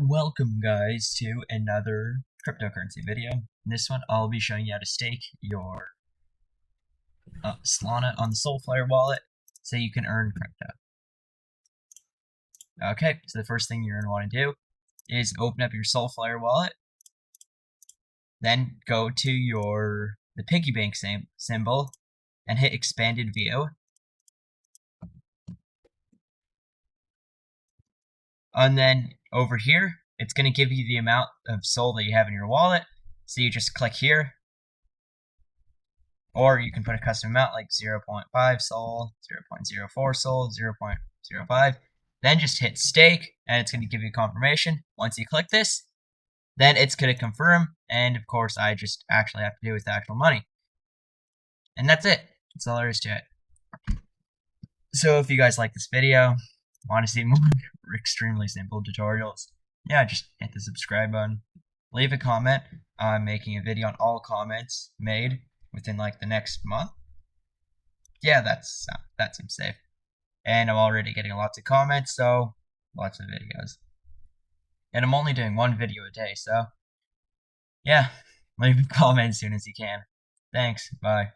Welcome guys to another cryptocurrency video. In this one I'll be showing you how to stake your Solana on the Solflare Wallet so you can earn crypto. Okay, so the first thing you're going to want to do is open up your Solflare Wallet, then go to the piggy bank symbol and hit expanded view. And then over here it's going to give you the amount of SOL that you have in your wallet, so you just click here. Or you can put a custom amount like 0.5 SOL, 0.04 SOL, 0.05. Then just hit stake, and it's going to give you confirmation. Once you click this, then it's going to confirm, and of course I just actually have to do with the actual money. And that's it. That's all there is to it. So if you guys like this video, want to see more extremely simple tutorials, yeah, just hit the subscribe button. Leave a comment. I'm making a video on all comments made within like the next month. Yeah, that seems safe. And I'm already getting lots of comments, so lots of videos. And I'm only doing one video a day, so yeah, leave a comment as soon as you can. Thanks, bye.